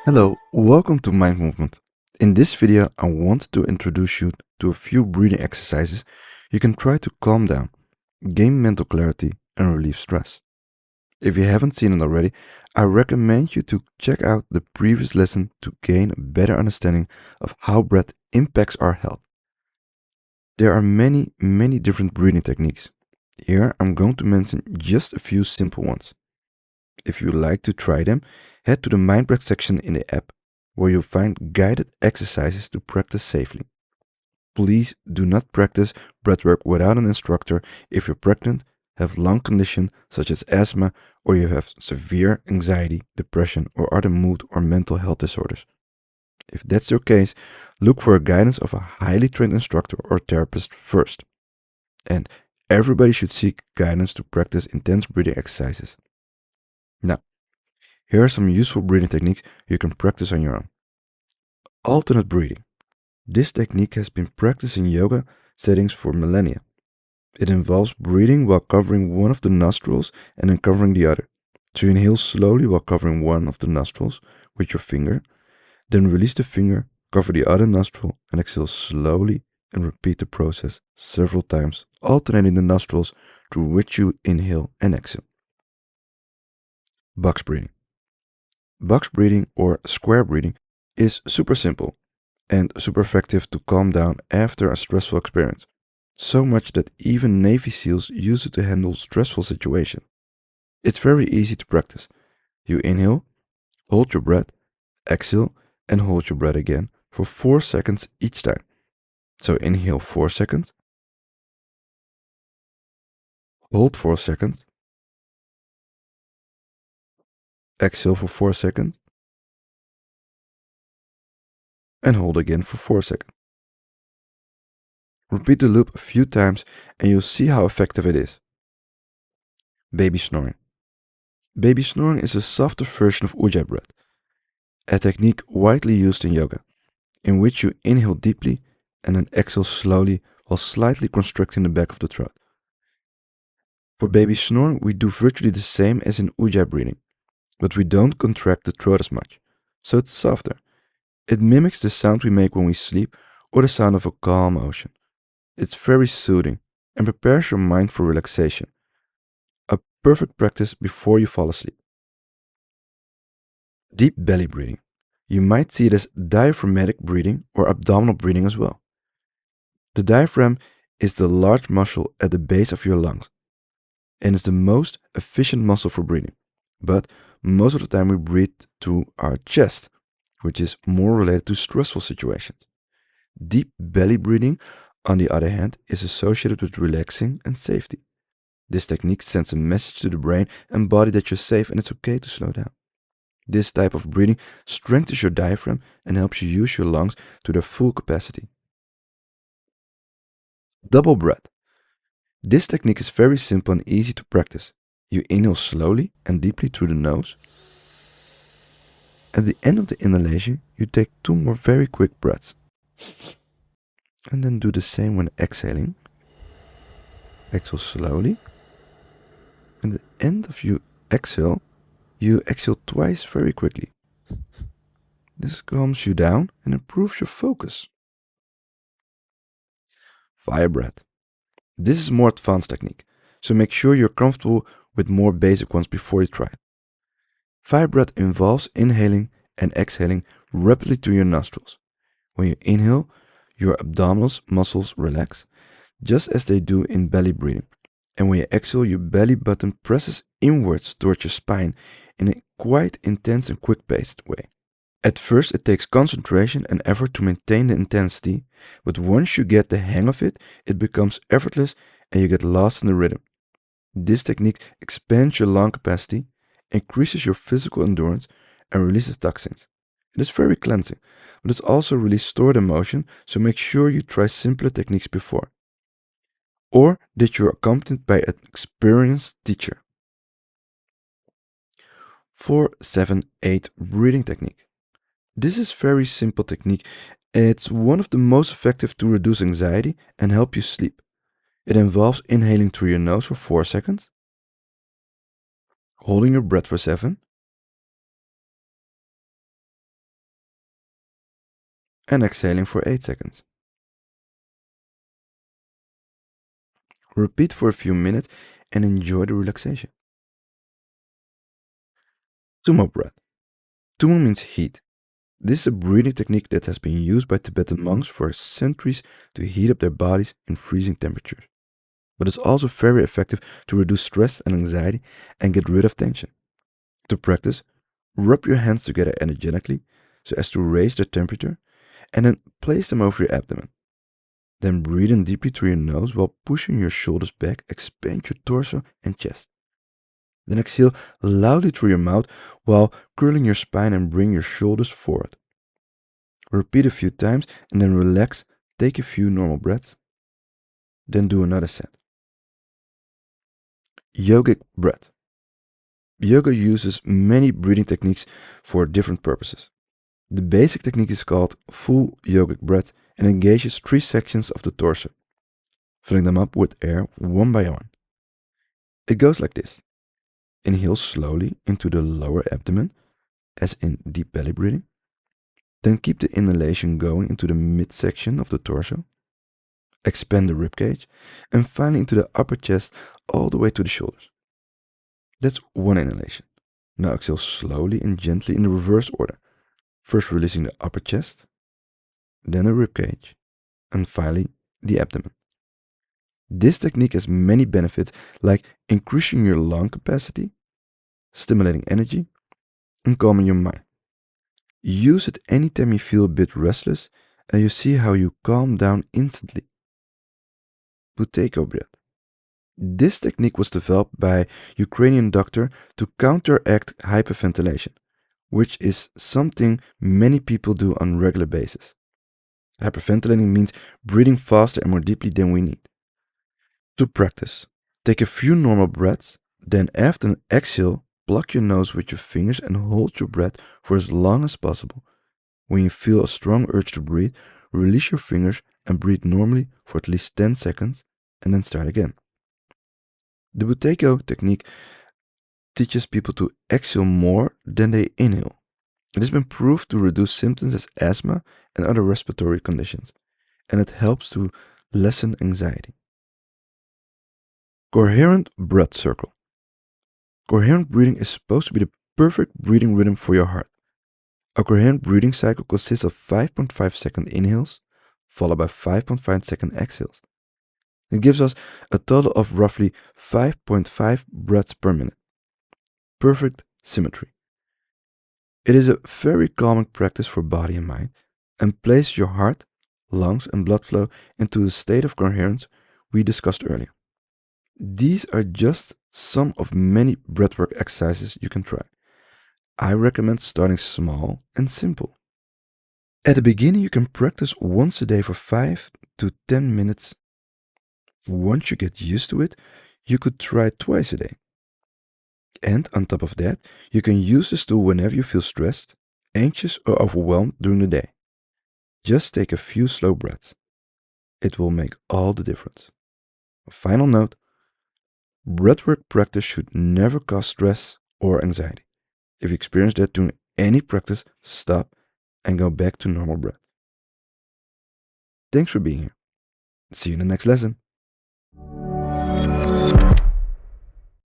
Hello, welcome to Mind Movement. In this video, I want to introduce you to a few breathing exercises you can try to calm down, gain mental clarity, and relieve stress. If you haven't seen it already, I recommend you to check out the previous lesson to gain a better understanding of how breath impacts our health. There are many different breathing techniques. Here, I'm going to mention just a few simple ones. If you would like to try them, head to the Mind Breath section in the app, where you'll find guided exercises to practice safely. Please do not practice breathwork without an instructor if you're pregnant, have lung condition such as asthma, or you have severe anxiety, depression, or other mood or mental health disorders. If that's your case, look for a guidance of a highly trained instructor or therapist first. And everybody should seek guidance to practice intense breathing exercises. Now, here are some useful breathing techniques you can practice on your own. Alternate breathing. This technique has been practiced in yoga settings for millennia. It involves breathing while covering one of the nostrils and then covering the other. So you inhale slowly while covering one of the nostrils with your finger, then release the finger, cover the other nostril, and exhale slowly and repeat the process several times, alternating the nostrils through which you inhale and exhale. Box breathing. Box breathing or square breathing is super simple and super effective to calm down after a stressful experience. So much that even Navy SEALs use it to handle stressful situations. It's very easy to practice. You inhale, hold your breath, exhale, and hold your breath again for 4 seconds each time. So inhale 4 seconds, hold 4 seconds, exhale for 4 seconds, and hold again for 4 seconds. Repeat the loop a few times and you'll see how effective it is. Baby snoring. Baby snoring is a softer version of Ujjayi breath, a technique widely used in yoga, in which you inhale deeply and then exhale slowly while slightly constricting the back of the throat. For baby snoring, we do virtually the same as in Ujjayi breathing, but we don't contract the throat as much, so it's softer. It mimics the sound we make when we sleep or the sound of a calm ocean. It's very soothing and prepares your mind for relaxation. A perfect practice before you fall asleep. Deep belly breathing. You might see it as diaphragmatic breathing or abdominal breathing as well. The diaphragm is the large muscle at the base of your lungs and is the most efficient muscle for breathing. But most of the time we breathe through our chest, which is more related to stressful situations. Deep belly breathing, on the other hand, is associated with relaxing and safety. This technique sends a message to the brain and body that you're safe and it's okay to slow down. This type of breathing strengthens your diaphragm and helps you use your lungs to their full capacity. Double breath. This technique is very simple and easy to practice. You inhale slowly and deeply through the nose. At the end of the inhalation, you take 2 more very quick breaths. And then do the same when exhaling. Exhale slowly. And at the end of you exhale twice very quickly. This calms you down and improves your focus. Fire breath. This is a more advanced technique, so make sure you're comfortable with more basic ones before you try it. Fire breath involves inhaling and exhaling rapidly through your nostrils. When you inhale, your abdominal muscles relax, just as they do in belly breathing. And when you exhale, your belly button presses inwards towards your spine in a quite intense and quick-paced way. At first, it takes concentration and effort to maintain the intensity, but once you get the hang of it, it becomes effortless and you get lost in the rhythm. This technique expands your lung capacity, increases your physical endurance, and releases toxins. It is very cleansing, but it also releases stored emotion, so make sure you try simpler techniques before. Or that you're accompanied by an experienced teacher. 4-7-8 breathing technique. This is very simple technique. It's one of the most effective to reduce anxiety and help you sleep. It involves inhaling through your nose for 4 seconds, holding your breath for 7, and exhaling for 8 seconds. Repeat for a few minutes and enjoy the relaxation. Tumo breath. Tumo means heat. This is a breathing technique that has been used by Tibetan monks for centuries to heat up their bodies in freezing temperatures. But it's also very effective to reduce stress and anxiety and get rid of tension. To practice, rub your hands together energetically so as to raise their temperature and then place them over your abdomen. Then breathe in deeply through your nose while pushing your shoulders back, expand your torso and chest. Then exhale loudly through your mouth while curling your spine and bring your shoulders forward. Repeat a few times and then relax, take a few normal breaths, then do another set. Yogic breath. Yoga uses many breathing techniques for different purposes. The basic technique is called full yogic breath and engages 3 sections of the torso, filling them up with air one by one. It goes like this. Inhale slowly into the lower abdomen, as in deep belly breathing. Then keep the inhalation going into the midsection of the torso. Expand the ribcage, and finally into the upper chest all the way to the shoulders. That's one inhalation. Now exhale slowly and gently in the reverse order. First releasing the upper chest, then the ribcage, and finally the abdomen. This technique has many benefits like increasing your lung capacity, stimulating energy, and calming your mind. Use it anytime you feel a bit restless and you see how you calm down instantly. Buteyko breath. This technique was developed by Ukrainian doctor to counteract hyperventilation, which is something many people do on a regular basis. Hyperventilating means breathing faster and more deeply than we need. To practice, take a few normal breaths, then after an exhale, block your nose with your fingers and hold your breath for as long as possible. When you feel a strong urge to breathe, release your fingers and breathe normally for at least 10 seconds and then start again. The Buteyko technique teaches people to exhale more than they inhale. It has been proved to reduce symptoms as asthma and other respiratory conditions, and it helps to lessen anxiety. Coherent breath circle. Coherent breathing is supposed to be the perfect breathing rhythm for your heart. A coherent breathing cycle consists of 5.5-second inhales, followed by 5.5-second exhales. It gives us a total of roughly 5.5 breaths per minute. Perfect symmetry. It is a very calming practice for body and mind, and places your heart, lungs, and blood flow into the state of coherence we discussed earlier. These are just some of many breathwork exercises you can try. I recommend starting small and simple. At the beginning, you can practice once a day for 5 to 10 minutes. Once you get used to it, you could try twice a day. And on top of that, you can use this tool whenever you feel stressed, anxious, or overwhelmed during the day. Just take a few slow breaths. It will make all the difference. A final note, breathwork practice should never cause stress or anxiety. If you experience that during any practice, stop and go back to normal breath. Thanks for being here. See you in the next lesson.